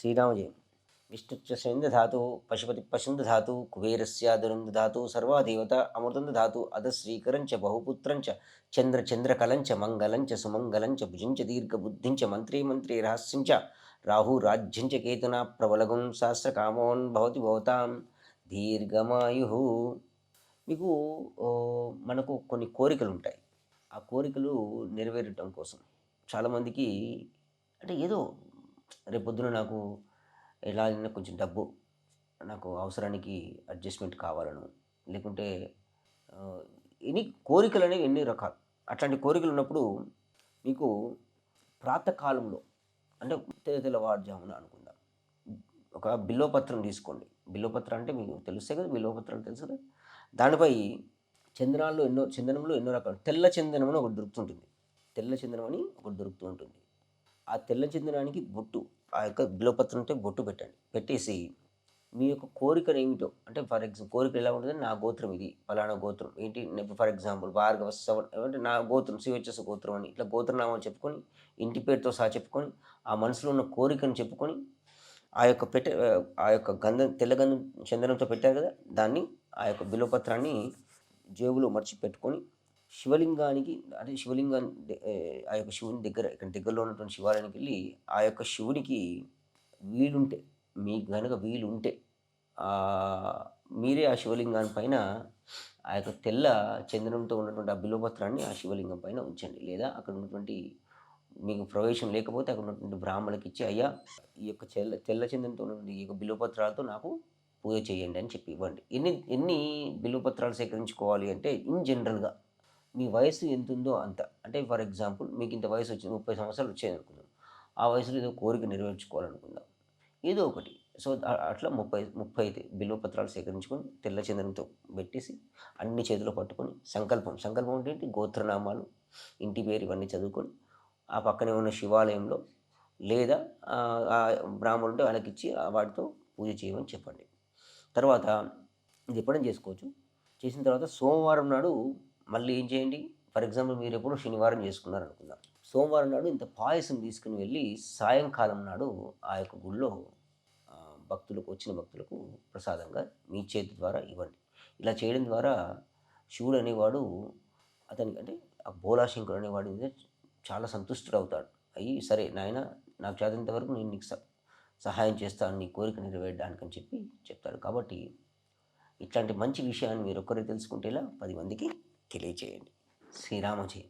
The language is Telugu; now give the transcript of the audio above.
శ్రీరామ జయం. విష్ణుశ్చ సేంద్రధాతు పశుపతి పశుందధాతు కుబేరస్యాదురందధాతు సర్వాదేవత అమృతందధాతు అధ శ్రీకరంచ బహుపుత్రంచ చంద్రచంద్రకలంచ మంగళంచ సుమంగళంచ భుజించ దీర్ఘబుద్ధించ మంత్రే మంత్రే రహస్యంచ రాహురాజ్యంచ కేతునా ప్రబలగం సహస్రకామోన్ భవతి భవతాం దీర్ఘమాయు. మీకు మనకు కొన్ని కోరికలు ఉంటాయి. ఆ కోరికలు నెరవేరటం కోసం చాలామందికి అంటే ఏదో రేపొద్దున నాకు ఎలా అయినా కొంచెం డబ్బు నాకు అవసరానికి అడ్జస్ట్మెంట్ కావాలను, లేకుంటే ఎన్ని కోరికలు అనేవి ఎన్ని రకాలు. అట్లాంటి కోరికలు ఉన్నప్పుడు మీకు ప్రాతకాలంలో అంటే తెల్లవారుజామున అనుకుందాం, ఒక బిల్వపత్రం తీసుకోండి. బిల్వపత్రం అంటే మీకు తెలుస్తే కదా, బిల్వపత్రాలు తెలుసు కదా. దానిపై చందనంలో ఎన్నో రకాలు తెల్ల చందనం అని ఒకటి దొరుకుతుంటుంది. తెల్ల చందనం అని ఒకటి దొరుకుతూ ఉంటుంది. ఆ తెల్ల చందనానికి బొట్టు, ఆ యొక్క బిల్వపత్రంతో బొట్టు పెట్టండి. పెట్టేసి మీ యొక్క కోరికను ఏమిటో అంటే ఫర్ ఎగ్జాంపుల్ కోరిక ఎలా ఉంటుందంటే నా గోత్రం ఇది, ఫలానా గోత్రం ఏంటి, ఫర్ ఎగ్జాంపుల్ భార్గవ అంటే నా గోత్రం శివచ్చస గోత్రం అని ఇట్లా గోత్రనామం చెప్పుకొని ఇంటి పేరుతో సహా చెప్పుకొని ఆ మనసులో ఉన్న కోరికను చెప్పుకొని ఆ యొక్క ఆ యొక్క తెల్ల గంధం చందనంతో పెట్టారు కదా, దాన్ని ఆ యొక్క బిల్వపత్రాన్ని జేబులో మర్చి పెట్టుకొని శివలింగానికి అంటే ఆ యొక్క శివుని దగ్గర ఇక్కడ దగ్గరలో ఉన్నటువంటి శివాలయానికి వెళ్ళి ఆ యొక్క శివునికి వీలుంటే, మీకు కనుక వీలుంటే మీరే ఆ శివలింగాన్ని పైన ఆ యొక్క తెల్ల చందనంతో ఉన్నటువంటి ఆ బిల్వపత్రాన్ని ఆ శివలింగం పైన ఉంచండి. లేదా అక్కడ ఉన్నటువంటి మీకు ప్రవేశం లేకపోతే అక్కడ ఉన్నటువంటి బ్రాహ్మణులకి ఇచ్చి, అయ్యా ఈ యొక్క తెల్ల చందనంతో ఉన్నటువంటి ఈ యొక్క బిల్వపత్రాలతో నాకు పూజ చేయండి అని చెప్పి ఇవ్వండి. ఎన్ని ఎన్ని బిల్వపత్రాలు సేకరించుకోవాలి అంటే ఇన్ జనరల్గా మీ వయసు ఎంత ఉందో అంత. అంటే ఫర్ ఎగ్జాంపుల్ మీకు ఇంత వయసు వచ్చింది, 30 సంవత్సరాలు వచ్చాయి అనుకుందాం. ఆ వయసులో ఏదో కోరిక నెరవేర్చుకోవాలనుకుందాం, ఏదో ఒకటి. సో అట్లా 30 బిల్వపత్రాలు సేకరించుకొని తెల్ల చందనంతో పెట్టేసి అన్ని చేతిలో పట్టుకొని సంకల్పం అంటే ఏంటి, గోత్రనామాలు ఇంటి పేరు ఇవన్నీ చదువుకొని ఆ పక్కనే ఉన్న శివాలయంలో లేదా ఆ బ్రాహ్మణులు ఉంటే వాళ్ళకి ఇచ్చి వాటితో పూజ చేయమని చెప్పండి. తర్వాత ఇది ఎప్పుడైనా చేసుకోవచ్చు. చేసిన తర్వాత సోమవారం నాడు మళ్ళీ ఏం చేయండి, ఫర్ ఎగ్జాంపుల్ మీరు ఎప్పుడు శనివారం చేసుకున్నారు అనుకుందాం. సోమవారం నాడు ఇంత పాయసం తీసుకుని వెళ్ళి సాయంకాలం నాడు ఆ యొక్క గుడిలో వచ్చిన భక్తులకు ప్రసాదంగా మీ చేతి ద్వారా ఇవ్వండి. ఇలా చేయడం ద్వారా శివుడు అనేవాడు అతనికి అంటే ఆ భోలాశంకరుడు అనేవాడు మీద చాలా సంతుష్టుడు అవుతాడు. అయ్యి సరే నాయన, నాకు చేతనంత వరకు నేను నీకు సహాయం చేస్తాను నీ కోరిక నెరవేరడానికి అని చెప్పి చెప్తాడు. కాబట్టి ఇట్లాంటి మంచి విషయాన్ని మీరు ఒక్కరే తెలుసుకుంటేలా 10 మందికి తెలియచేయండి. శ్రీరామ జయం.